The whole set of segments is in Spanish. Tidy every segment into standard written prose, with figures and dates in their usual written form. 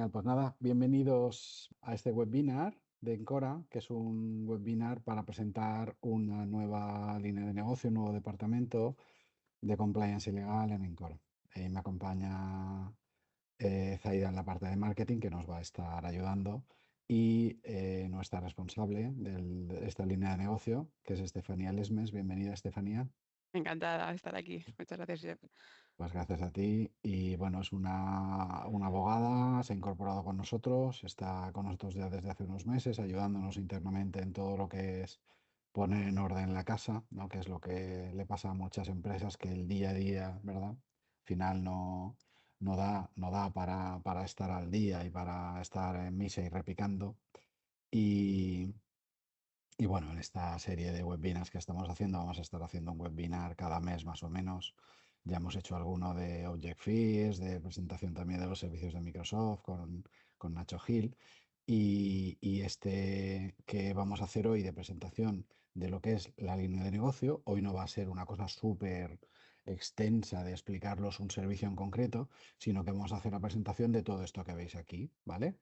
Genial, pues nada, bienvenidos a este webinar de Encora, que es un webinar para presentar una nueva línea de negocio, un nuevo departamento de compliance legal en Encora. Me acompaña Zaida en la parte de marketing, que nos va a estar ayudando, y nuestra responsable de esta línea de negocio, que es Estefanía Lesmes. Bienvenida, Estefanía. Encantada de estar aquí. Muchas gracias, Josep. Pues gracias a ti. Y bueno, es una abogada, se ha incorporado con nosotros, está con nosotros ya desde hace unos meses, ayudándonos internamente en todo lo que es poner en orden la casa, ¿no? Que es lo que le pasa a muchas empresas, que el día a día, ¿verdad? Al final no da para estar al día y para estar en misa y repicando. Y, y bueno, en esta serie de webinars que estamos haciendo, vamos a estar haciendo un webinar cada mes más o menos. Ya hemos hecho alguno de Object-Files, de presentación también de los servicios de Microsoft con Nacho Gil. Y este que vamos a hacer hoy de presentación de lo que es la línea de negocio, hoy no va a ser una cosa súper extensa de explicarlos un servicio en concreto, sino que vamos a hacer la presentación de todo esto que veis aquí, ¿vale?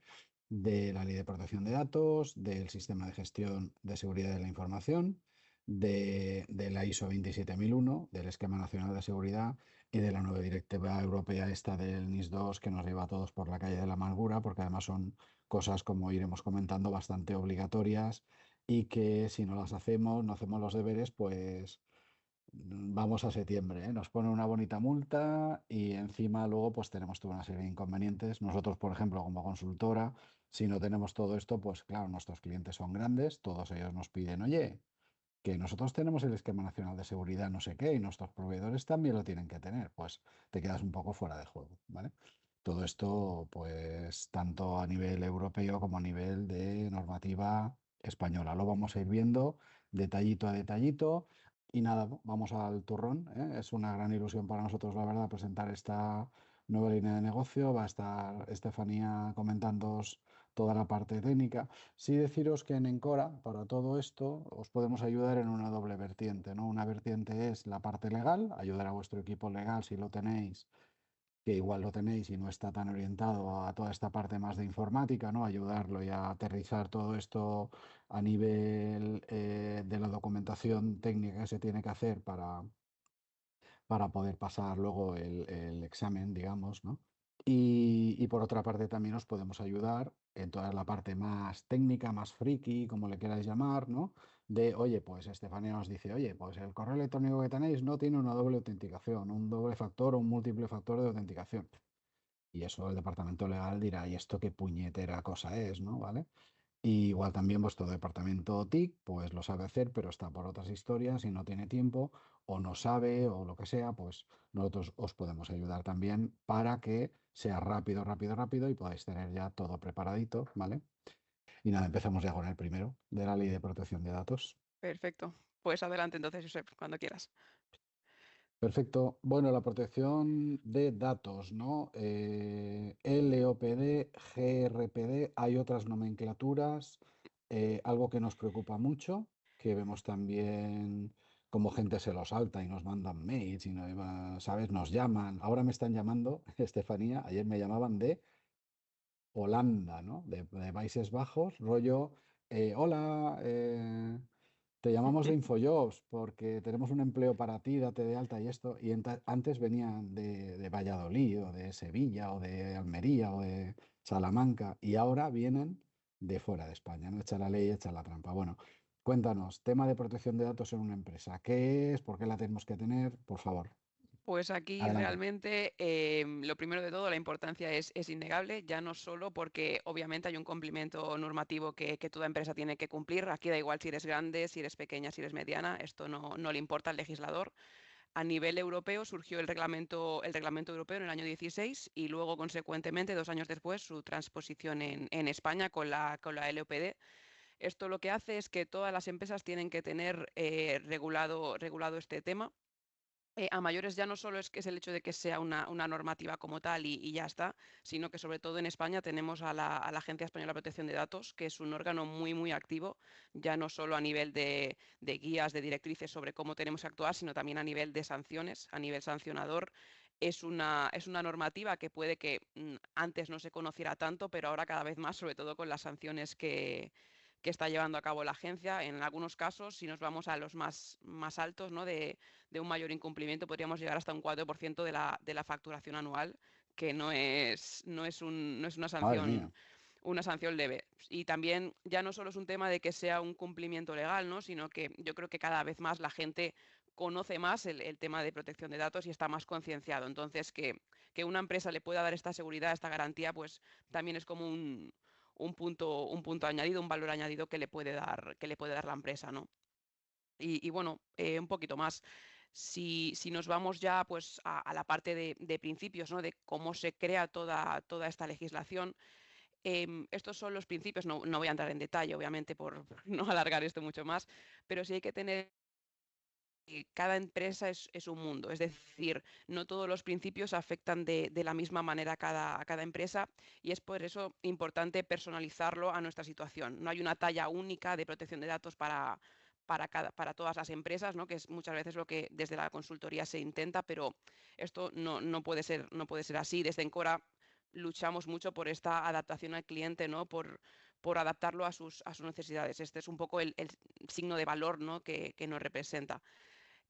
De la Ley de Protección de Datos, del Sistema de Gestión de Seguridad de la Información, de la ISO 27001, del Esquema Nacional de Seguridad y de la nueva directiva europea esta del NIS 2 que nos lleva a todos por la calle de la amargura, porque además son cosas, como iremos comentando, bastante obligatorias y que si no las hacemos, no hacemos los deberes, pues vamos a septiembre, ¿eh? Nos ponen una bonita multa y encima luego pues tenemos toda una serie de inconvenientes. Nosotros, por ejemplo, como consultora, si no tenemos todo esto, pues claro, nuestros clientes son grandes, todos ellos nos piden, oye, que nosotros tenemos el Esquema Nacional de Seguridad, no sé qué, y nuestros proveedores también lo tienen que tener, pues te quedas un poco fuera de juego, ¿vale? Todo esto, pues, tanto a nivel europeo como a nivel de normativa española. Lo vamos a ir viendo detallito a detallito. Y nada, vamos al turrón, ¿eh? Es una gran ilusión para nosotros, la verdad, presentar esta nueva línea de negocio. Va a estar Estefanía comentándoos toda la parte técnica. Sí deciros que en Encora, para todo esto, os podemos ayudar en una doble vertiente, ¿no? Una vertiente es la parte legal, ayudar a vuestro equipo legal si lo tenéis, que igual lo tenéis y no está tan orientado a toda esta parte más de informática, ¿no? Ayudarlo y a aterrizar todo esto a nivel de la documentación técnica que se tiene que hacer para poder pasar luego el examen, digamos, ¿no? Y por otra parte también os podemos ayudar en toda la parte más técnica, más friki, como le queráis llamar, ¿no? De, oye, pues Estefanía nos dice, oye, pues el correo electrónico que tenéis no tiene una doble autenticación, un doble factor o un múltiple factor de autenticación. Y eso el departamento legal dirá, ¿y esto qué puñetera cosa es, no? ¿Vale? Y igual también vuestro departamento TIC, pues lo sabe hacer, pero está por otras historias y no tiene tiempo o no sabe o lo que sea, pues nosotros os podemos ayudar también para que sea rápido, rápido, rápido y podáis tener ya todo preparadito, ¿vale? Y nada, empezamos ya con el primero de la Ley de Protección de Datos. Perfecto. Pues adelante entonces, Josep, cuando quieras. Perfecto. Bueno, la protección de datos, ¿no? LOPD, GRPD, hay otras nomenclaturas, algo que nos preocupa mucho, que vemos también como gente se lo salta y nos mandan mails y no, ¿sabes? Nos llaman. Ahora me están llamando, Estefanía, ayer me llamaban de Holanda, ¿no? De Países Bajos, rollo, hola, te llamamos de Infojobs porque tenemos un empleo para ti, date de alta y esto. Y antes venían de Valladolid o de Sevilla o de Almería o de Salamanca y ahora vienen de fuera de España, ¿no? Echa la ley, echa la trampa. Bueno, cuéntanos, tema de protección de datos en una empresa. ¿Qué es? ¿Por qué la tenemos que tener? Por favor, Pues aquí adelante. realmente lo primero de todo, la importancia es innegable, ya no solo porque obviamente hay un cumplimiento normativo que toda empresa tiene que cumplir. Aquí da igual si eres grande, si eres pequeña, si eres mediana, esto no le importa al legislador. A nivel europeo surgió el reglamento europeo en el año 16 y luego, consecuentemente, 2 años después, su transposición en España con la LOPD. Esto lo que hace es que todas las empresas tienen que tener regulado este tema. A mayores ya no solo es que es el hecho de que sea una normativa como tal y ya está, sino que sobre todo en España tenemos a la Agencia Española de Protección de Datos, que es un órgano muy, muy activo, ya no solo a nivel de guías, de directrices sobre cómo tenemos que actuar, sino también a nivel de sanciones, a nivel sancionador. es una normativa que puede que antes no se conociera tanto, pero ahora cada vez más, sobre todo con las sanciones que está llevando a cabo la agencia. En algunos casos, si nos vamos a los más altos, ¿no? De un mayor incumplimiento, podríamos llegar hasta un 4% de la facturación anual, que no es Madre mía. una sanción leve. Y también ya no solo es un tema de que sea un cumplimiento legal, ¿no? Sino que yo creo que cada vez más la gente conoce más el tema de protección de datos y está más concienciado. Entonces, que una empresa le pueda dar esta seguridad, esta garantía, pues también es como un punto añadido, un valor añadido que le puede dar la empresa, ¿no? Y bueno, un poquito más. Si nos vamos ya pues a la parte de principios, ¿no? De cómo se crea toda esta legislación, estos son los principios, no voy a entrar en detalle, obviamente, por no alargar esto mucho más, pero sí hay que tener cada empresa es un mundo, es decir, no todos los principios afectan de la misma manera a cada empresa y es por eso importante personalizarlo a nuestra situación. No hay una talla única de protección de datos para todas las empresas, ¿no? Que es muchas veces lo que desde la consultoría se intenta, pero esto no puede ser así. Desde Encora luchamos mucho por esta adaptación al cliente, ¿no? Por adaptarlo a sus necesidades. Este es un poco el signo de valor, ¿no? Que nos representa.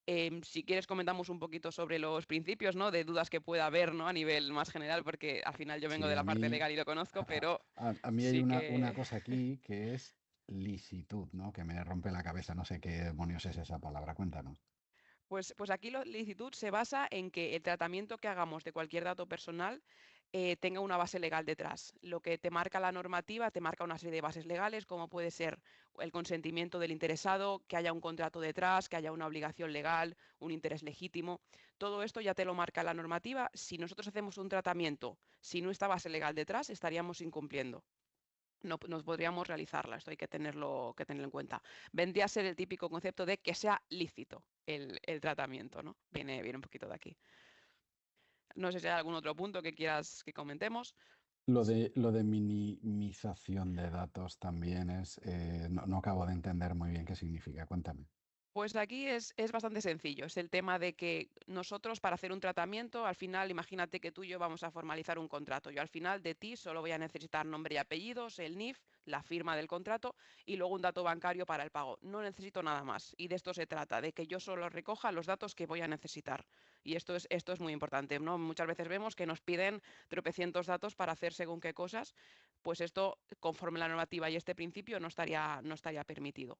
Si quieres comentamos un poquito sobre los principios, ¿no? De dudas que pueda haber, ¿no? A nivel más general, porque al final yo vengo Sí, de a la parte mí, legal y lo conozco, pero a mí hay sí una que... cosa aquí que es licitud, ¿no? Que me rompe la cabeza. No sé qué demonios es esa palabra. Cuéntanos. Pues aquí la licitud se basa en que el tratamiento que hagamos de cualquier dato personal tenga una base legal detrás. Lo que te marca la normativa te marca una serie de bases legales, como puede ser el consentimiento del interesado, que haya un contrato detrás, que haya una obligación legal, un interés legítimo. Todo esto ya te lo marca la normativa. Si nosotros hacemos un tratamiento sin esta base legal detrás, estaríamos incumpliendo. No nos podríamos realizarla, esto hay que tenerlo en cuenta. Vendría a ser el típico concepto de que sea lícito el tratamiento, ¿no? Viene un poquito de aquí. No sé si hay algún otro punto que quieras que comentemos. Lo de minimización de datos también es, no acabo de entender muy bien qué significa. Cuéntame. Pues aquí es bastante sencillo. Es el tema de que nosotros para hacer un tratamiento, al final, imagínate que tú y yo vamos a formalizar un contrato. Yo al final de ti solo voy a necesitar nombre y apellidos, el NIF, la firma del contrato y luego un dato bancario para el pago. No necesito nada más. Y de esto se trata, de que yo solo recoja los datos que voy a necesitar. Y esto es muy importante, ¿no? Muchas veces vemos que nos piden tropecientos datos para hacer según qué cosas. Pues esto, conforme la normativa y este principio, no estaría permitido.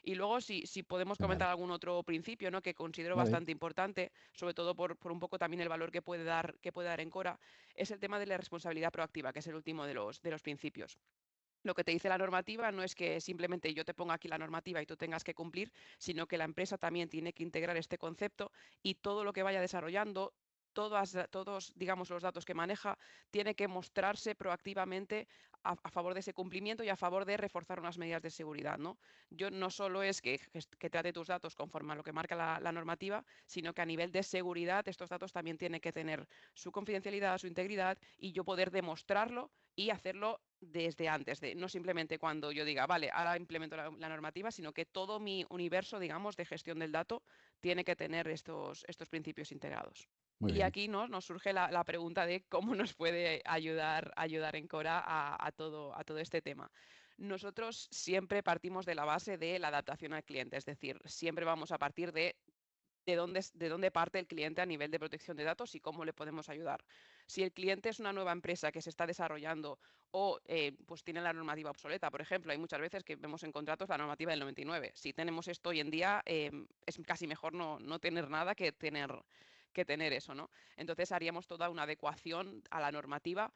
Y luego, si podemos Genial. comentar algún otro principio, ¿no? Que considero Vale. bastante importante, sobre todo por un poco también el valor que puede dar Encora, es el tema de la responsabilidad proactiva, que es el último de los principios. Lo que te dice la normativa no es que simplemente yo te ponga aquí la normativa y tú tengas que cumplir, sino que la empresa también tiene que integrar este concepto y todo lo que vaya desarrollando, todos, digamos, los datos que maneja, tiene que mostrarse proactivamente a favor de ese cumplimiento y a favor de reforzar unas medidas de seguridad, ¿no? Yo no solo es que trate tus datos conforme a lo que marca la normativa, sino que a nivel de seguridad estos datos también tienen que tener su confidencialidad, su integridad y yo poder demostrarlo y hacerlo desde antes, de no simplemente cuando yo diga, vale, ahora implemento la normativa, sino que todo mi universo, digamos, de gestión del dato tiene que tener estos principios integrados. Muy Y bien. aquí, ¿no? Nos surge la pregunta de cómo nos puede ayudar Encora a todo este tema. Nosotros siempre partimos de la base de la adaptación al cliente, es decir, siempre vamos a partir de dónde parte el cliente a nivel de protección de datos y cómo le podemos ayudar. Si el cliente es una nueva empresa que se está desarrollando o pues tiene la normativa obsoleta, por ejemplo, hay muchas veces que vemos en contratos la normativa del 99. Si tenemos esto hoy en día, es casi mejor no tener nada que tener eso, ¿no? Entonces haríamos toda una adecuación a la normativa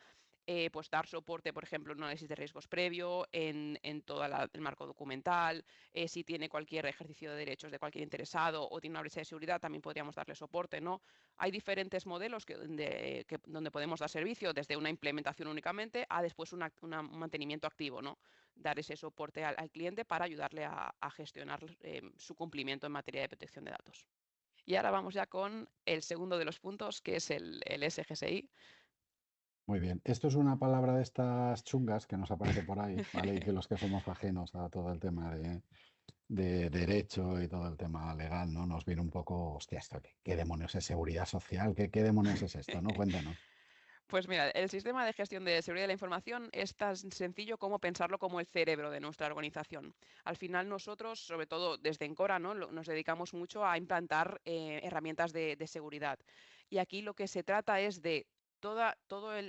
pues dar soporte, por ejemplo, en un análisis de riesgos previo, en todo el marco documental, si tiene cualquier ejercicio de derechos de cualquier interesado o tiene una brecha de seguridad, también podríamos darle soporte, ¿no? Hay diferentes modelos donde podemos dar servicio, desde una implementación únicamente a después un mantenimiento activo, ¿no? Dar ese soporte al cliente para ayudarle a gestionar su cumplimiento en materia de protección de datos. Y ahora vamos ya con el segundo de los puntos, que es el SGSI. Muy bien. Esto es una palabra de estas chungas que nos aparece por ahí, ¿vale? Y que los que somos ajenos a todo el tema de derecho y todo el tema legal, ¿no? Nos viene un poco, hostia, ¿esto qué demonios es seguridad social? ¿Qué demonios es esto? ¿No? Cuéntanos. Pues mira, el sistema de gestión de seguridad de la información es tan sencillo como pensarlo como el cerebro de nuestra organización. Al final nosotros, sobre todo desde Encora, ¿no? Nos dedicamos mucho a implantar herramientas de seguridad. Y aquí lo que se trata es de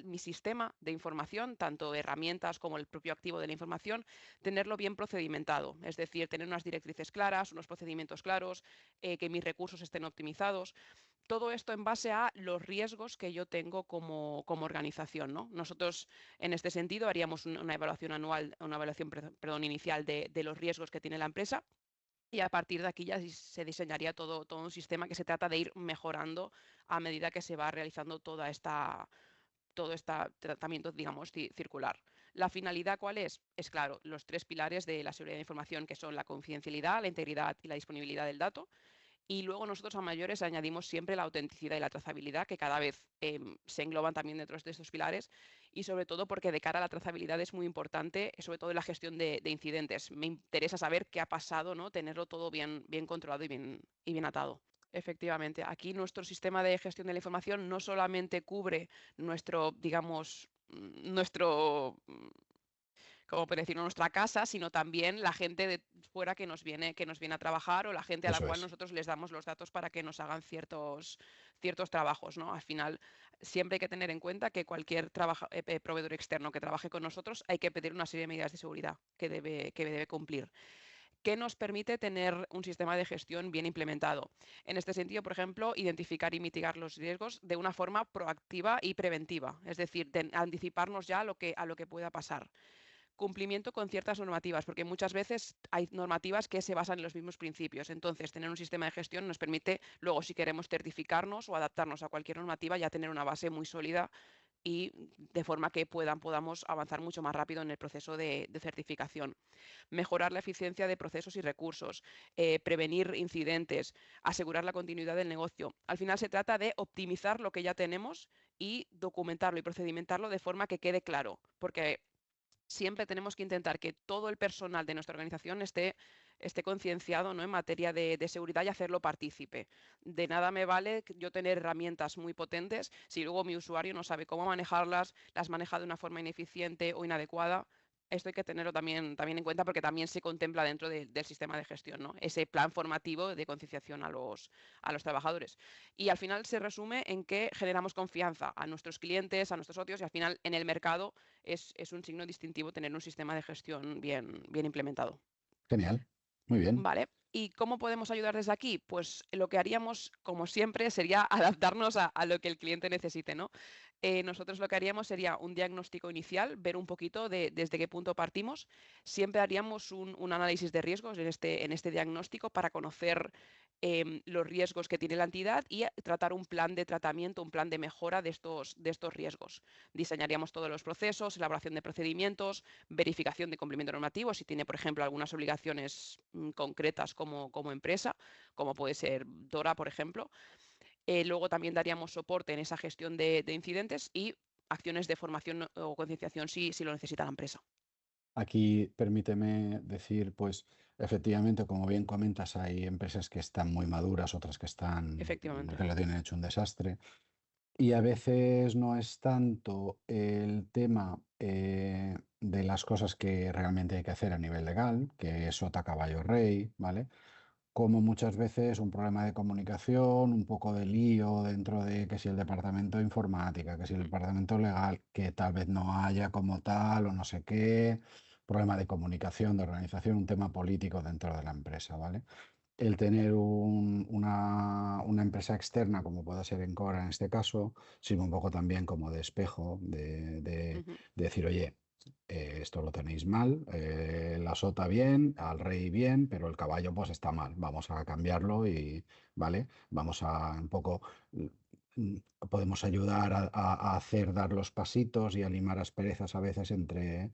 mi sistema de información, tanto herramientas como el propio activo de la información, tenerlo bien procedimentado. Es decir, tener unas directrices claras, unos procedimientos claros, que mis recursos estén optimizados. Todo esto en base a los riesgos que yo tengo como organización, ¿no? Nosotros, en este sentido, haríamos una evaluación anual, una evaluación, perdón, inicial de los riesgos que tiene la empresa y a partir de aquí ya se diseñaría todo un sistema que se trata de ir mejorando a medida que se va realizando todo este tratamiento, digamos, circular. ¿La finalidad cuál es? Es claro, los tres pilares de la seguridad de información, que son la confidencialidad, la integridad y la disponibilidad del dato. Y luego nosotros a mayores añadimos siempre la autenticidad y la trazabilidad, que cada vez se engloban también dentro de estos pilares, y sobre todo porque de cara a la trazabilidad es muy importante, sobre todo en la gestión de incidentes. Me interesa saber qué ha pasado, ¿no? Tenerlo todo bien controlado y bien atado. Efectivamente, aquí nuestro sistema de gestión de la información no solamente cubre nuestro, digamos, como por decirlo, nuestra casa, sino también la gente de fuera que nos viene a trabajar o la gente a la Eso cual es. nosotros les damos los datos para que nos hagan ciertos trabajos, ¿no? Al final, siempre hay que tener en cuenta que cualquier proveedor externo que trabaje con nosotros hay que pedir una serie de medidas de seguridad que debe cumplir. ¿Qué nos permite tener un sistema de gestión bien implementado? En este sentido, por ejemplo, identificar y mitigar los riesgos de una forma proactiva y preventiva, es decir, de anticiparnos ya a lo que pueda pasar. Cumplimiento con ciertas normativas, porque muchas veces hay normativas que se basan en los mismos principios. Entonces, tener un sistema de gestión nos permite luego, si queremos certificarnos o adaptarnos a cualquier normativa, ya tener una base muy sólida y de forma que podamos avanzar mucho más rápido en el proceso de certificación. Mejorar la eficiencia de procesos y recursos, prevenir incidentes, asegurar la continuidad del negocio. Al final se trata de optimizar lo que ya tenemos y documentarlo y procedimentarlo de forma que quede claro, porque siempre tenemos que intentar que todo el personal de nuestra organización esté concienciado, ¿no? En materia de seguridad y hacerlo partícipe. De nada me vale yo tener herramientas muy potentes si luego mi usuario no sabe cómo manejarlas, las maneja de una forma ineficiente o inadecuada. Esto hay que tenerlo también en cuenta porque también se contempla dentro del sistema de gestión, ¿no? Ese plan formativo de concienciación a los trabajadores. Y al final se resume en que generamos confianza a nuestros clientes, a nuestros socios y al final en el mercado es un signo distintivo tener un sistema de gestión bien implementado. Genial. Muy bien. Vale. ¿Y cómo podemos ayudar desde aquí? Pues lo que haríamos, como siempre, sería adaptarnos a lo que el cliente necesite, ¿no? Nosotros lo que haríamos sería un diagnóstico inicial, ver un poquito desde qué punto partimos. Siempre haríamos un análisis de riesgos en este diagnóstico para conocer los riesgos que tiene la entidad y tratar un plan de tratamiento, un plan de mejora de estos riesgos. Diseñaríamos todos los procesos, elaboración de procedimientos, verificación de cumplimiento normativo, si tiene, por ejemplo, algunas obligaciones concretas como empresa, como puede ser DORA, por ejemplo. Luego también daríamos soporte en esa gestión de incidentes y acciones de formación o concienciación si lo necesita la empresa. Aquí permíteme decir, pues efectivamente, como bien comentas, hay empresas que están muy maduras, otras que están, Efectivamente. que lo tienen hecho un desastre. Y a veces no es tanto el tema de las cosas que realmente hay que hacer a nivel legal, que es sota caballo rey, ¿vale? Como muchas veces un problema de comunicación, un poco de lío dentro de que si el departamento de informática, que si el Mm. departamento legal, que tal vez no haya como tal o no sé qué, problema de comunicación, de organización, un tema político dentro de la empresa, ¿vale? El tener una empresa externa, como pueda ser Encora en este caso, sirve un poco también como de espejo, Ujú. de decir, oye, esto lo tenéis mal, la sota bien, al rey bien, pero el caballo pues está mal, vamos a cambiarlo y, ¿vale? Vamos a un poco, mm, podemos ayudar a hacer, dar los pasitos y a limar asperezas a veces entre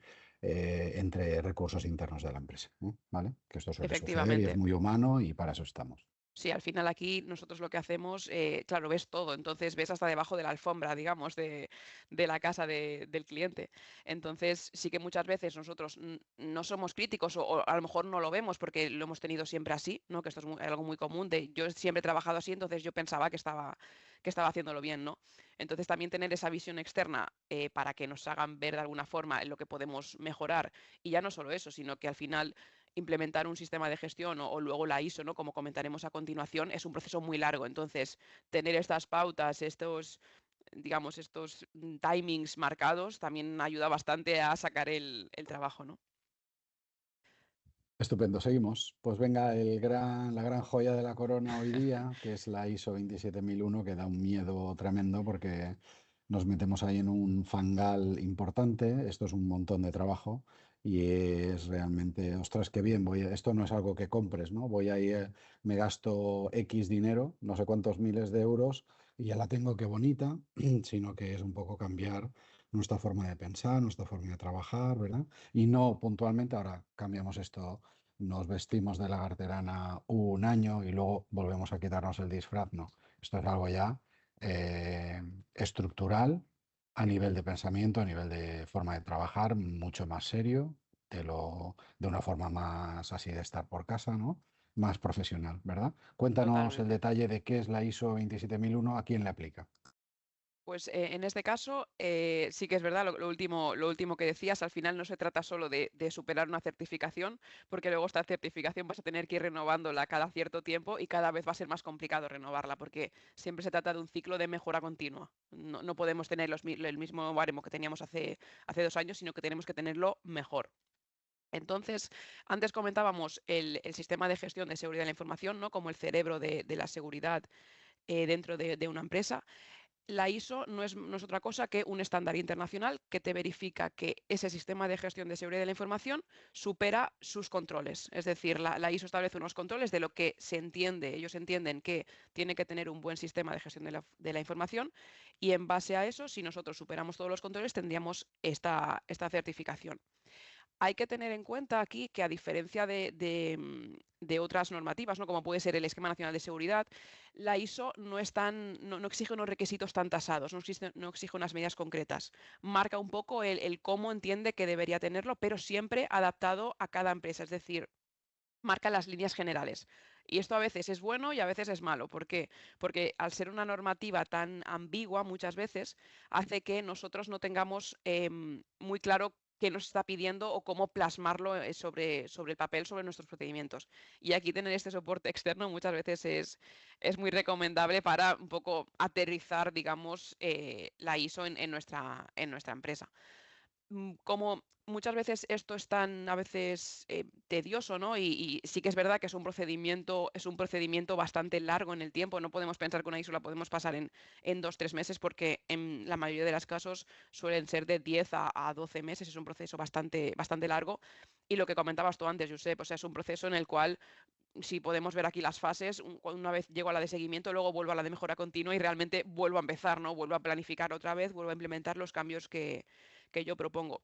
recursos internos de la empresa, ¿no? ¿Vale? Que esto suele suceder y es Efectivamente. muy humano y para eso estamos. Sí, al final aquí nosotros lo que hacemos, claro, ves todo, entonces ves hasta debajo de la alfombra, digamos, de la casa del cliente. Entonces, sí que muchas veces nosotros no somos críticos o a lo mejor no lo vemos porque lo hemos tenido siempre así, ¿no? Que esto es algo muy común de yo siempre he trabajado así, entonces yo pensaba que estaba haciéndolo bien, ¿no? Entonces también tener esa visión externa para que nos hagan ver de alguna forma en lo que podemos mejorar. Y ya no solo eso, sino que al final implementar un sistema de gestión o luego la ISO, ¿no? Como comentaremos a continuación, es un proceso muy largo. Entonces, tener estas pautas, digamos, estos timings marcados también ayuda bastante a sacar el trabajo, ¿no? Estupendo, seguimos. Pues venga, la gran joya de la corona hoy día, que es la ISO 27001, que da un miedo tremendo porque nos metemos ahí en un fangal importante. Esto es un montón de trabajo y es realmente, ostras, qué bien. Esto no es algo que compres, ¿no? Voy ahí, me gasto X dinero, no sé cuántos miles de euros, y ya la tengo, qué bonita, sino que es un poco cambiar nuestra forma de pensar, nuestra forma de trabajar, ¿verdad? Y no puntualmente, ahora cambiamos esto, nos vestimos de lagarterana un año y luego volvemos a quitarnos el disfraz. No, esto es algo ya eh, estructural a nivel de pensamiento, a nivel de forma de trabajar, mucho más serio, de una forma más así de estar por casa, ¿no? Más profesional, ¿verdad? Cuéntanos el Totalmente. detalle de qué es la ISO 27001, a quién le aplica. Pues en este caso, sí que es verdad lo último que decías, al final no se trata solo de superar una certificación, porque luego esta certificación vas a tener que ir renovándola cada cierto tiempo y cada vez va a ser más complicado renovarla, porque siempre se trata de un ciclo de mejora continua. No podemos tener el mismo baremo que teníamos hace 2 años, sino que tenemos que tenerlo mejor. Entonces, antes comentábamos el sistema de gestión de seguridad de la información, ¿no? Como el cerebro de la seguridad dentro de una empresa. La ISO no es otra cosa que un estándar internacional que te verifica que ese sistema de gestión de seguridad de la información supera sus controles. Es decir, la ISO establece unos controles de lo que se entiende, ellos entienden que tiene que tener un buen sistema de gestión de la información y en base a eso, si nosotros superamos todos los controles, tendríamos esta certificación. Hay que tener en cuenta aquí que a diferencia de otras normativas, ¿no? Como puede ser el Esquema Nacional de Seguridad, la ISO no exige unos requisitos tan tasados, no exige unas medidas concretas. Marca un poco el cómo entiende que debería tenerlo, pero siempre adaptado a cada empresa, es decir, marca las líneas generales. Y esto a veces es bueno y a veces es malo. ¿Por qué? Porque al ser una normativa tan ambigua muchas veces hace que nosotros no tengamos muy claro qué nos está pidiendo o cómo plasmarlo sobre el papel, sobre nuestros procedimientos. Y aquí tener este soporte externo muchas veces es muy recomendable para un poco aterrizar, digamos, la ISO en nuestra empresa. Como muchas veces esto es tan a veces tedioso, ¿no? Y sí que es verdad que es un procedimiento bastante largo en el tiempo. No podemos pensar que una ISO la podemos pasar en 2, 3 meses, porque en la mayoría de los casos suelen ser de 10 a 12 meses. Es un proceso bastante, bastante largo. Y lo que comentabas tú antes, Josep, o sea, es un proceso en el cual, si podemos ver aquí las fases, una vez llego a la de seguimiento, luego vuelvo a la de mejora continua y realmente vuelvo a empezar, ¿no? Vuelvo a planificar otra vez, vuelvo a implementar los cambios que yo propongo.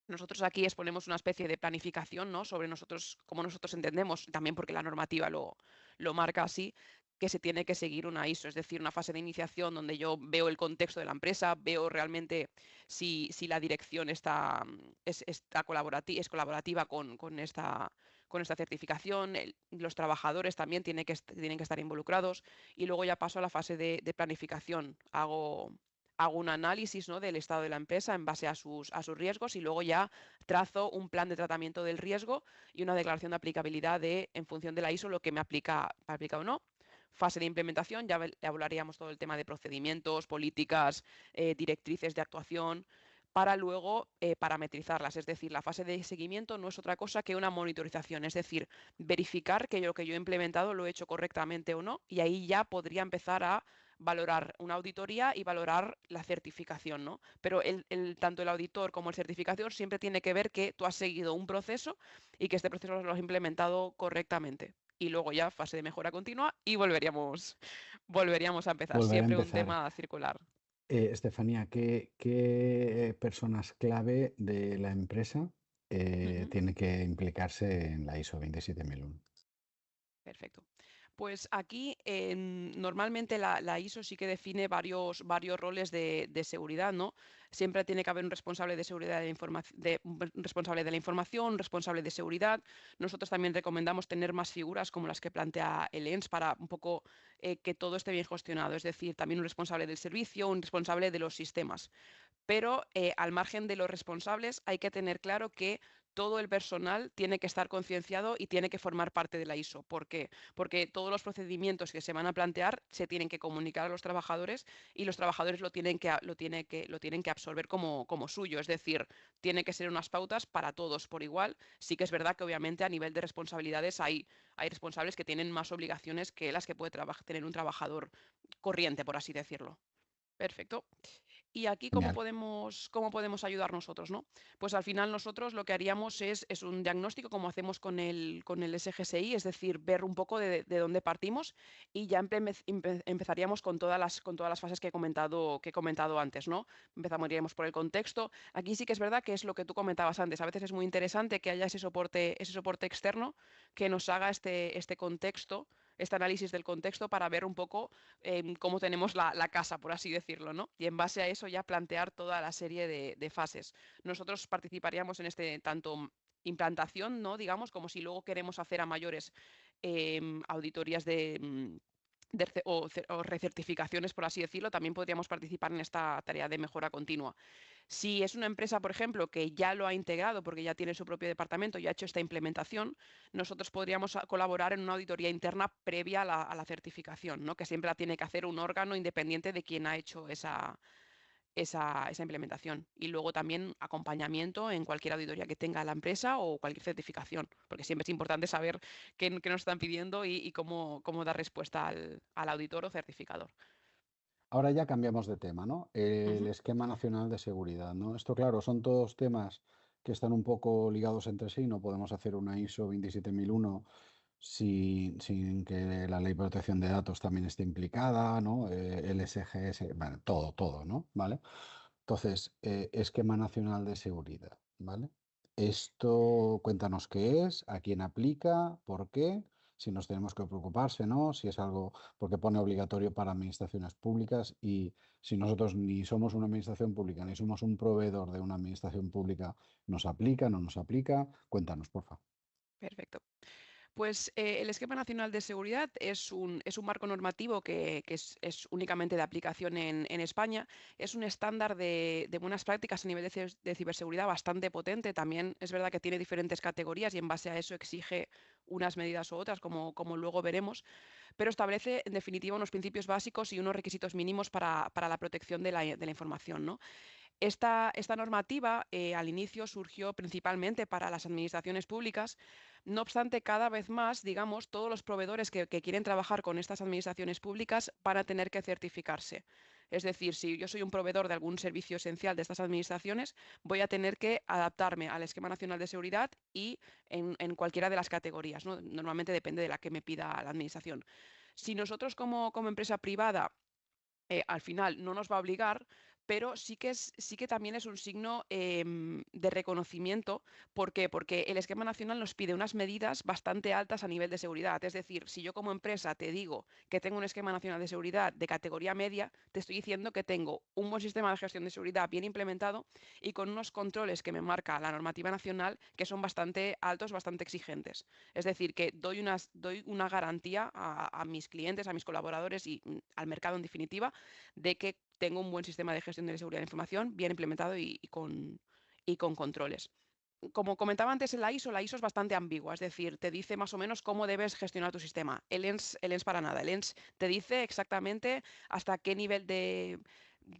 Nosotros aquí exponemos una especie de planificación, ¿no? Sobre nosotros, cómo nosotros entendemos, también porque la normativa lo marca así, que se tiene que seguir una ISO, es decir, una fase de iniciación donde yo veo el contexto de la empresa, veo realmente si la dirección es colaborativa con esta certificación, los trabajadores también tienen que estar involucrados y luego ya paso a la fase de planificación. Hago un análisis, ¿no? Del estado de la empresa en base a sus riesgos y luego ya trazo un plan de tratamiento del riesgo y una declaración de aplicabilidad en función de la ISO, lo que me aplica o no. Fase de implementación, ya hablaríamos todo el tema de procedimientos, políticas, directrices de actuación, para luego parametrizarlas. Es decir, la fase de seguimiento no es otra cosa que una monitorización, es decir, verificar que lo que yo he implementado lo he hecho correctamente o no, y ahí ya podría empezar a valorar una auditoría y valorar la certificación, ¿no? Pero tanto el auditor como el certificador siempre tiene que ver que tú has seguido un proceso y que este proceso lo has implementado correctamente. Y luego ya fase de mejora continua y volveríamos a empezar. Volver a Siempre un empezar. tema circular. Estefanía, ¿qué personas clave de la empresa Ujú. tiene que implicarse en la ISO 27001? Perfecto. Pues aquí, normalmente la ISO sí que define varios roles de seguridad, ¿no? Siempre tiene que haber un responsable de seguridad de un responsable de la información, un responsable de seguridad. Nosotros también recomendamos tener más figuras como las que plantea el ENS para un poco que todo esté bien gestionado, es decir, también un responsable del servicio, un responsable de los sistemas. Pero al margen de los responsables hay que tener claro que todo el personal tiene que estar concienciado y tiene que formar parte de la ISO. ¿Por qué? Porque todos los procedimientos que se van a plantear se tienen que comunicar a los trabajadores y los trabajadores lo tienen que absorber como suyo. Es decir, tiene que ser unas pautas para todos por igual. Sí que es verdad que obviamente a nivel de responsabilidades hay responsables que tienen más obligaciones que las que puede tener un trabajador corriente, por así decirlo. Perfecto. Y aquí, ¿cómo Genial. podemos ayudar nosotros, no? Pues al final nosotros lo que haríamos es un diagnóstico, como hacemos con el SGSI, es decir, ver un poco de dónde partimos y ya empezaríamos con todas las fases que he comentado antes, ¿no? Empezaríamos por el contexto. Aquí sí que es verdad que es lo que tú comentabas antes. A veces es muy interesante que haya ese soporte externo que nos haga este contexto, este análisis del contexto para ver un poco cómo tenemos la casa, por así decirlo, ¿no? Y en base a eso ya plantear toda la serie de fases. Nosotros participaríamos en este tanto implantación, ¿no? Digamos, como si luego queremos hacer a mayores auditorías o recertificaciones, por así decirlo, también podríamos participar en esta tarea de mejora continua. Si es una empresa, por ejemplo, que ya lo ha integrado porque ya tiene su propio departamento y ha hecho esta implementación, nosotros podríamos colaborar en una auditoría interna previa a la certificación, ¿no? Que siempre la tiene que hacer un órgano independiente de quien ha hecho esa implementación. Y luego también acompañamiento en cualquier auditoría que tenga la empresa o cualquier certificación, porque siempre es importante saber qué nos están pidiendo y cómo dar respuesta al auditor o certificador. Ahora ya cambiamos de tema, ¿no? El Ujú. esquema nacional de seguridad, ¿no? Esto, claro, son todos temas que están un poco ligados entre sí. No podemos hacer una ISO 27001 sin que la Ley de Protección de Datos también esté implicada, ¿no? El SGS, bueno, todo, ¿no? ¿Vale? Entonces, esquema nacional de seguridad, ¿vale? Esto, cuéntanos qué es, a quién aplica, por qué, si nos tenemos que preocuparse, ¿no? Si es algo, porque pone obligatorio para administraciones públicas y si nosotros ni somos una administración pública ni somos un proveedor de una administración pública, ¿nos aplica, no nos aplica? Cuéntanos, por favor. Perfecto. Pues el Esquema Nacional de Seguridad es un marco normativo que es únicamente de aplicación en España. Es un estándar de buenas prácticas a nivel de ciberseguridad bastante potente. También es verdad que tiene diferentes categorías y en base a eso exige unas medidas u otras, como luego veremos, pero establece en definitiva unos principios básicos y unos requisitos mínimos para la protección de la información, ¿no? Esta normativa al inicio surgió principalmente para las administraciones públicas. No obstante, cada vez más, digamos, todos los proveedores que quieren trabajar con estas administraciones públicas van a tener que certificarse. Es decir, si yo soy un proveedor de algún servicio esencial de estas administraciones, voy a tener que adaptarme al Esquema Nacional de Seguridad y en cualquiera de las categorías, ¿no? Normalmente depende de la que me pida la administración. Si nosotros como empresa privada al final no nos va a obligar, pero sí que también es un signo de reconocimiento. ¿Por qué? Porque el esquema nacional nos pide unas medidas bastante altas a nivel de seguridad. Es decir, si yo como empresa te digo que tengo un esquema nacional de seguridad de categoría media, te estoy diciendo que tengo un buen sistema de gestión de seguridad bien implementado y con unos controles que me marca la normativa nacional que son bastante altos, bastante exigentes. Es decir, que doy una garantía a mis clientes, a mis colaboradores y al mercado en definitiva de que tengo un buen sistema de gestión de la seguridad de la información bien implementado y con controles. Como comentaba antes en la ISO es bastante ambigua, es decir, te dice más o menos cómo debes gestionar tu sistema. El ENS para nada. El ENS te dice exactamente hasta qué nivel de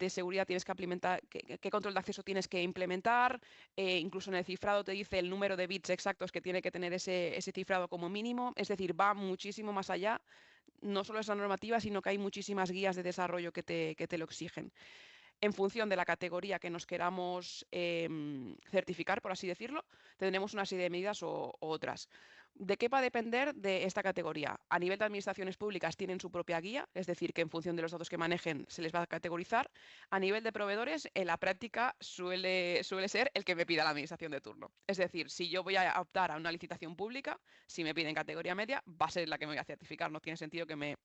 seguridad tienes que implementar, qué control de acceso tienes que implementar, incluso en el cifrado te dice el número de bits exactos que tiene que tener ese cifrado como mínimo, es decir, va muchísimo más allá. No solo es la normativa, sino que hay muchísimas guías de desarrollo que te lo exigen. En función de la categoría que nos queramos certificar, por así decirlo, tendremos una serie de medidas o otras. ¿De qué va a depender de esta categoría? A nivel de administraciones públicas tienen su propia guía, es decir, que en función de los datos que manejen se les va a categorizar. A nivel de proveedores, en la práctica suele ser el que me pida la administración de turno. Es decir, si yo voy a optar a una licitación pública, si me piden categoría media, va a ser la que me voy a certificar. No tiene sentido que me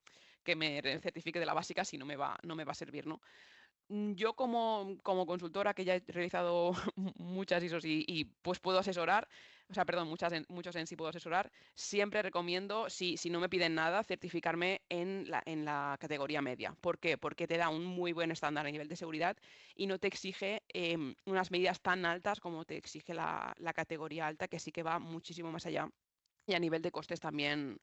certifique de la básica si no me va a servir, ¿no? Yo como consultora que ya he realizado muchas ISOs pues puedo asesorar, o sea, perdón, muchos en sí puedo asesorar, siempre recomiendo, si no me piden nada, certificarme en la categoría media. ¿Por qué? Porque te da un muy buen estándar a nivel de seguridad y no te exige unas medidas tan altas como te exige la categoría alta, que sí que va muchísimo más allá. Y a nivel de costes también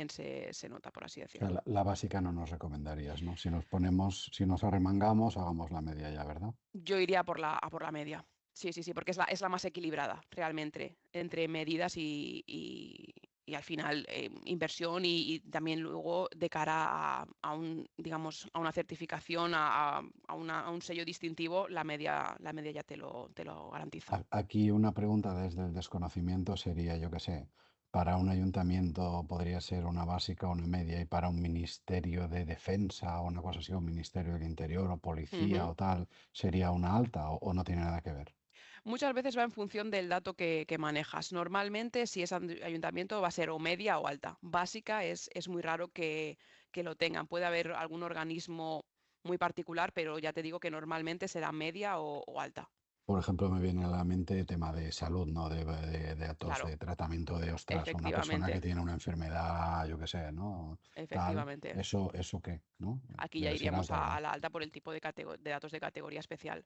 se nota, por así O sea, decirlo. la básica no nos recomendarías, ¿no? Si nos arremangamos, hagamos la media ya, ¿verdad? Yo iría a por la media. Sí, sí, sí, porque es la más equilibrada realmente entre medidas y al final inversión y también luego de cara digamos, a una certificación, a un sello distintivo, la media ya te lo garantiza. Aquí una pregunta desde el desconocimiento sería, yo qué sé, para un ayuntamiento podría ser una básica o una media y para un ministerio de defensa o una cosa así, o un ministerio del interior o policía Ujú. o tal, sería una alta o no tiene nada que ver. Muchas veces va en función del dato que manejas. Normalmente, si es ayuntamiento, va a ser o media o alta. Básica es muy raro que lo tengan. Puede haber algún organismo muy particular, pero ya te digo que normalmente será media o alta. Por ejemplo, me viene a la mente tema de salud, ¿no? De datos Claro, de tratamiento de, ostras, una persona que efectivamente, tiene una enfermedad, yo qué sé, ¿no? Tal, efectivamente. eso qué, ¿no? Aquí ya Debe ser iríamos alta, a ¿verdad? la alta por el tipo de datos de categoría especial.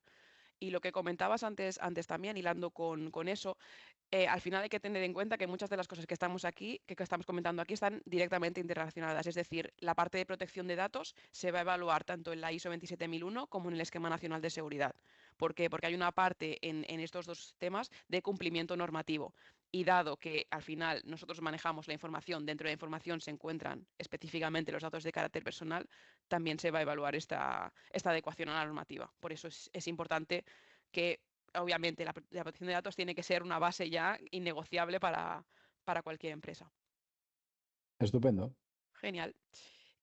Y lo que comentabas antes también, hilando con eso, al final hay que tener en cuenta que muchas de las cosas que estamos comentando aquí, están directamente interrelacionadas. Es decir, la parte de protección de datos se va a evaluar tanto en la ISO 27001 como en el Esquema Nacional de Seguridad. ¿Por qué? Porque hay una parte en estos dos temas de cumplimiento normativo. Y dado que al final nosotros manejamos la información, dentro de la información se encuentran específicamente los datos de carácter personal, también se va a evaluar esta adecuación a la normativa. Por eso es importante que obviamente la protección de datos tiene que ser una base ya innegociable para cualquier empresa. Estupendo. Genial.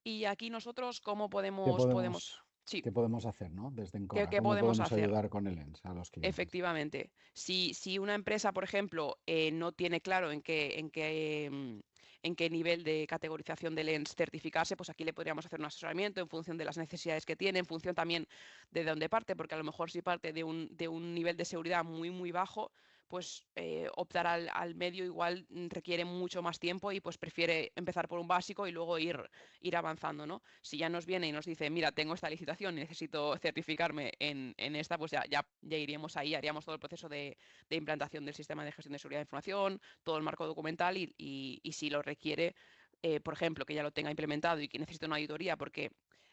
Y aquí nosotros, ¿cómo ¿Qué podemos, podemos, sí, qué podemos hacer, ¿no? Desde qué, Encora, qué ¿cómo podemos podemos hacer? ayudar con el ENS a los clientes? Efectivamente, si una empresa, por ejemplo, no tiene claro en qué nivel de categorización del ENS certificarse, pues aquí le podríamos hacer un asesoramiento en función de las necesidades que tiene, en función también de dónde parte, porque a lo mejor si parte de un nivel de seguridad muy, muy bajo, pues optar al medio igual requiere mucho más tiempo y pues prefiere empezar por un básico y luego ir avanzando, ¿no? Si ya nos viene y nos dice, mira, tengo esta licitación y necesito certificarme en esta, pues ya iríamos ahí, haríamos todo el proceso de implantación del sistema de gestión de seguridad de información, todo el marco documental y si lo requiere, por ejemplo, que ya lo tenga implementado y que necesite una auditoría, porque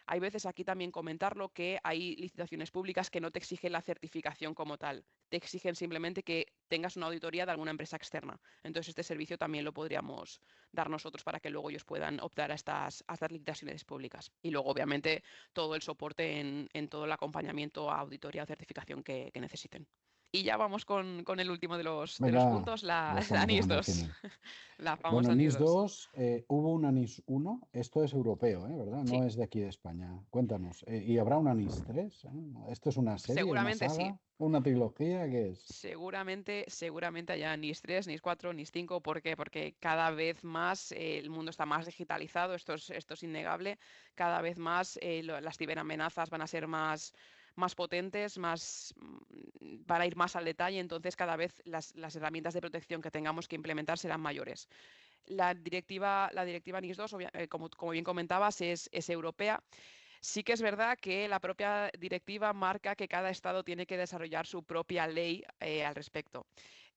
hay veces aquí también comentarlo que hay licitaciones públicas que no te exigen la certificación como tal, te exigen simplemente que tengas una auditoría de alguna empresa externa. Entonces este servicio también lo podríamos dar nosotros para que luego ellos puedan optar a estas licitaciones públicas. Y luego, obviamente, todo el soporte en todo el acompañamiento a auditoría o certificación que necesiten. Y ya vamos con el último de los Venga, puntos, ya la estamos NIS llegando al 2, final. la Bueno, famosa NIS NIS 2. 2, hubo una NIS 1, esto es europeo, ¿verdad? Sí, No es de aquí de España. Cuéntanos, ¿y habrá una NIS 3? ¿Esto es una serie, una seguramente sí. saga, una trilogía? ¿Qué es? Seguramente haya NIS 3, NIS 4, NIS 5. ¿Por qué? Porque cada vez más el mundo está más digitalizado, esto es innegable. Cada vez más las ciberamenazas van a ser más potentes, van a ir más al detalle, entonces cada vez las herramientas de protección que tengamos que implementar serán mayores. La directiva NIS 2, como bien comentabas, es europea. Sí que es verdad que la propia directiva marca que cada estado tiene que desarrollar su propia ley al respecto.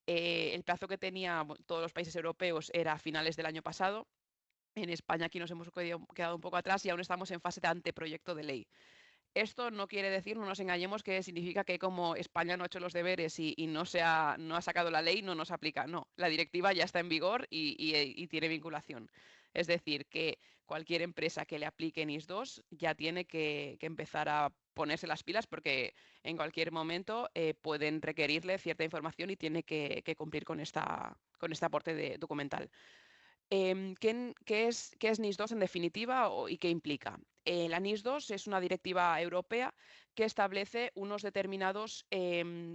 El plazo que tenían todos los países europeos era a finales del año pasado. En España aquí nos hemos quedado un poco atrás y aún estamos en fase de anteproyecto de ley. Esto no quiere decir, no nos engañemos, que significa que como España no ha hecho los deberes y no ha sacado la ley, no nos aplica. No, la directiva ya está en vigor y tiene vinculación. Es decir, que cualquier empresa que le aplique NIS2 ya tiene que empezar a ponerse las pilas porque en cualquier momento pueden requerirle cierta información y tiene que cumplir con este aporte documental. ¿Qué es NIS2 en definitiva y qué implica? La NIS2 es una directiva europea que establece unos determinados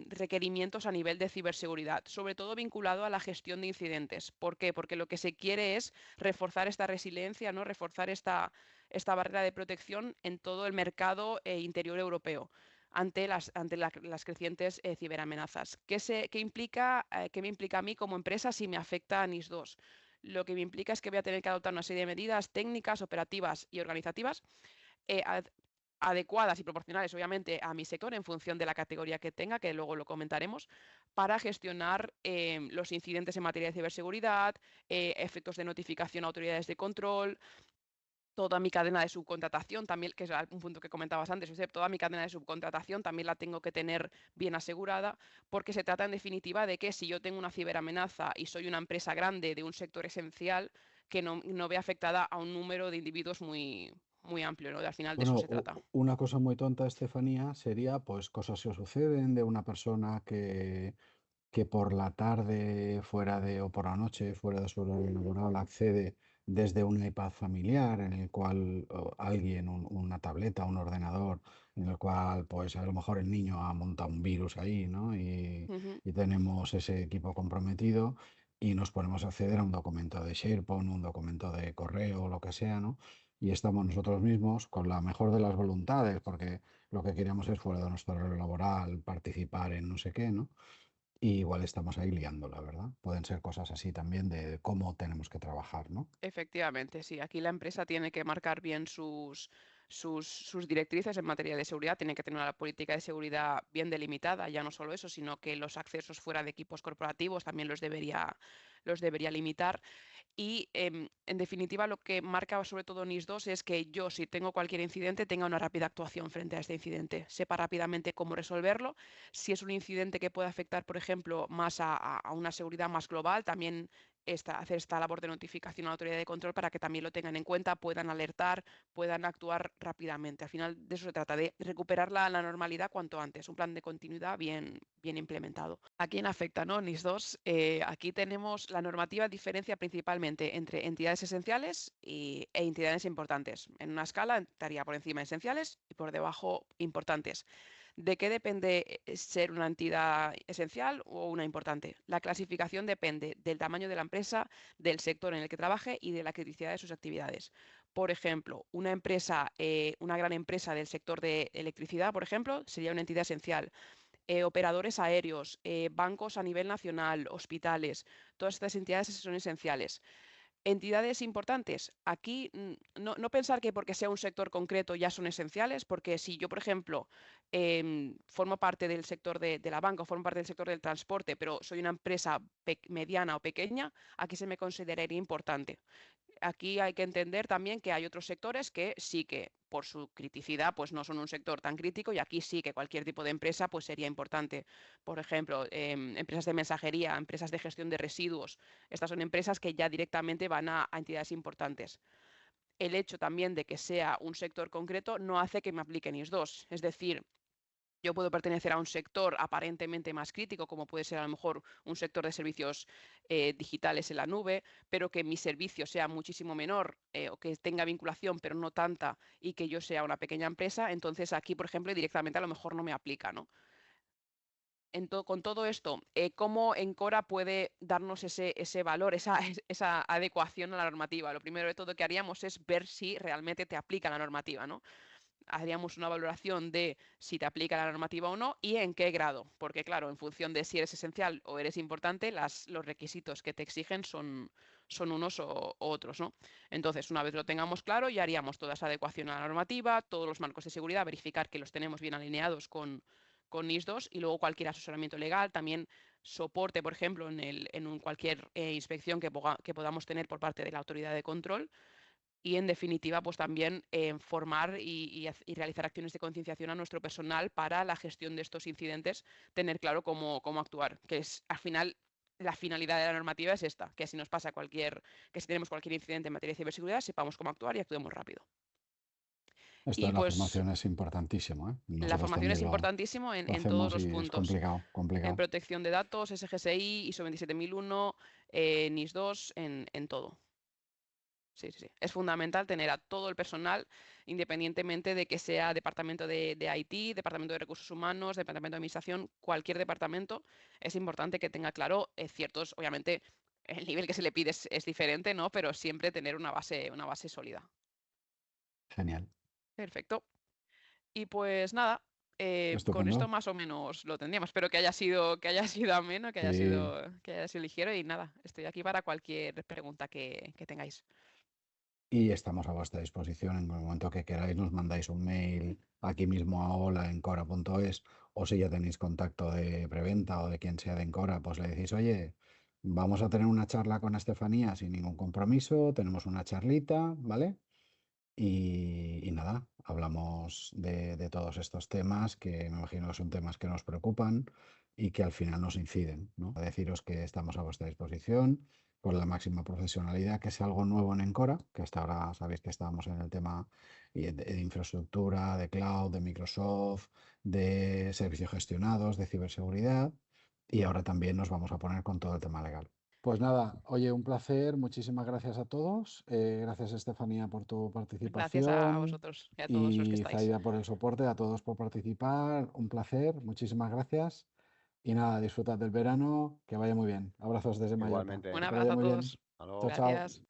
requerimientos a nivel de ciberseguridad, sobre todo vinculado a la gestión de incidentes. ¿Por qué? Porque lo que se quiere es reforzar esta resiliencia, ¿no? Reforzar esta barrera de protección en todo el mercado interior europeo ante las crecientes ciberamenazas. ¿Qué implica, qué me implica a mí como empresa si me afecta a NIS2? Lo que me implica es que voy a tener que adoptar una serie de medidas técnicas, operativas y organizativas eh, ad- adecuadas y proporcionales, obviamente, a mi sector en función de la categoría que tenga, que luego lo comentaremos, para gestionar los incidentes en materia de ciberseguridad, efectos de notificación a autoridades de control, toda mi cadena de subcontratación también, que es un punto que comentabas antes, o sea, toda mi cadena de subcontratación también la tengo que tener bien asegurada, porque se trata en definitiva de que si yo tengo una ciberamenaza y soy una empresa grande de un sector esencial, que no vea afectada a un número de individuos muy amplio, ¿no? Al final de eso Bueno, se trata. una cosa muy tonta, Estefanía, sería pues cosas que suceden de una persona que por la tarde fuera de o por la noche fuera de su horario laboral accede desde un iPad familiar en el cual alguien, una tableta, un ordenador, en el cual pues a lo mejor el niño ha montado un virus ahí, ¿no? Ujú. Y tenemos ese equipo comprometido y nos ponemos a acceder a un documento de SharePoint, un documento de correo o lo que sea, ¿no? Y estamos nosotros mismos con la mejor de las voluntades, porque lo que queremos es fuera de nuestro horario laboral, participar en no sé qué, ¿no? Y igual estamos ahí liándola, ¿verdad? Pueden ser cosas así también de cómo tenemos que trabajar, ¿no? Efectivamente, sí. Aquí la empresa tiene que marcar bien sus directrices en materia de seguridad, tiene que tener una política de seguridad bien delimitada, ya no solo eso, sino que los accesos fuera de equipos corporativos también los debería limitar. Y en definitiva, lo que marca sobre todo NIS2 es que yo, si tengo cualquier incidente, tenga una rápida actuación frente a este incidente. Sepa rápidamente cómo resolverlo. Si es un incidente que puede afectar, por ejemplo, más a una seguridad más global, también hacer esta labor de notificación a la autoridad de control para que también lo tengan en cuenta, puedan alertar, puedan actuar rápidamente. Al final de eso se trata, de recuperar la normalidad cuanto antes, un plan de continuidad bien implementado. ¿A quién afecta, no? NIS2. Aquí tenemos la normativa diferencia principalmente entre entidades esenciales e entidades importantes. En una escala estaría por encima esenciales y por debajo importantes. ¿De qué depende ser una entidad esencial o una importante? La clasificación depende del tamaño de la empresa, del sector en el que trabaje y de la criticidad de sus actividades. Por ejemplo, una gran empresa del sector de electricidad, por ejemplo, sería una entidad esencial. Operadores aéreos, bancos a nivel nacional, hospitales, todas estas entidades son esenciales. Entidades importantes, aquí no pensar que porque sea un sector concreto ya son esenciales, porque si yo, por ejemplo, formo parte del sector de la banca o formo parte del sector del transporte, pero soy una empresa mediana o pequeña, aquí se me consideraría importante. Aquí hay que entender también que hay otros sectores que sí que por su criticidad pues no son un sector tan crítico y aquí sí que cualquier tipo de empresa pues sería importante. Por ejemplo, empresas de mensajería, empresas de gestión de residuos. Estas son empresas que ya directamente van a entidades importantes. El hecho también de que sea un sector concreto no hace que me apliquen IS2. Es decir, yo puedo pertenecer a un sector aparentemente más crítico, como puede ser a lo mejor un sector de servicios digitales en la nube, pero que mi servicio sea muchísimo menor o que tenga vinculación, pero no tanta, y que yo sea una pequeña empresa, entonces aquí, por ejemplo, directamente a lo mejor no me aplica, ¿no? Con todo esto, ¿cómo Encora puede darnos ese valor, esa adecuación a la normativa? Lo primero de todo que haríamos es ver si realmente te aplica la normativa, ¿no? Haríamos una valoración de si te aplica la normativa o no y en qué grado, porque claro, en función de si eres esencial o eres importante, los requisitos que te exigen son unos o otros, ¿no? Entonces, una vez lo tengamos claro, ya haríamos toda esa adecuación a la normativa, todos los marcos de seguridad, verificar que los tenemos bien alineados con NIS2 y luego cualquier asesoramiento legal, también soporte, por ejemplo, cualquier inspección que podamos tener por parte de la autoridad de control y en definitiva, pues también formar y realizar acciones de concienciación a nuestro personal para la gestión de estos incidentes, tener claro cómo actuar, que es al final la finalidad de la normativa es esta, que si nos pasa que si tenemos cualquier incidente en materia de ciberseguridad, sepamos cómo actuar y actuemos rápido. Esto Y en la pues formación es importantísimo, ¿eh? la Nosotros formación también es importantísimo lo en todos hacemos los y es puntos. complicado, En complicado. protección de datos, SGSI, ISO 27001, NIS 2, en todo. Sí, sí, sí. Es fundamental tener a todo el personal, independientemente de que sea departamento de IT, departamento de recursos humanos, departamento de administración, cualquier departamento, es importante que tenga claro ciertos, obviamente, el nivel que se le pide es diferente, ¿no? Pero siempre tener una base sólida. Genial. Perfecto. Y pues nada, con esto Estupendo. más o menos lo tendríamos. Espero que haya sido ameno, Sí. que haya sido ligero y nada, estoy aquí para cualquier pregunta que tengáis. Y estamos a vuestra disposición en el momento que queráis, nos mandáis un mail aquí mismo a hola@encora.es o si ya tenéis contacto de preventa o de quien sea de Encora, pues le decís, oye, vamos a tener una charla con Estefanía sin ningún compromiso, tenemos una charlita, ¿vale? Y nada, hablamos de todos estos temas que me imagino que son temas que nos preocupan y que al final nos inciden, ¿no? A deciros que estamos a vuestra disposición con la máxima profesionalidad, que es algo nuevo en Encora, que hasta ahora sabéis que estábamos en el tema de infraestructura, de cloud, de Microsoft, de servicios gestionados, de ciberseguridad, y ahora también nos vamos a poner con todo el tema legal. Pues nada, oye, un placer, muchísimas gracias a todos. Gracias, Estefanía, por tu Gracias a participación vosotros y a todos los que y estáis. Zaida por el soporte, a todos por participar. Un placer, muchísimas gracias. Y nada, disfrutad del verano, que vaya muy bien. Abrazos desde Mallorca. Un Igualmente. Que abrazo vaya a muy bien. todos. Hasta luego. Chao, chao. Gracias.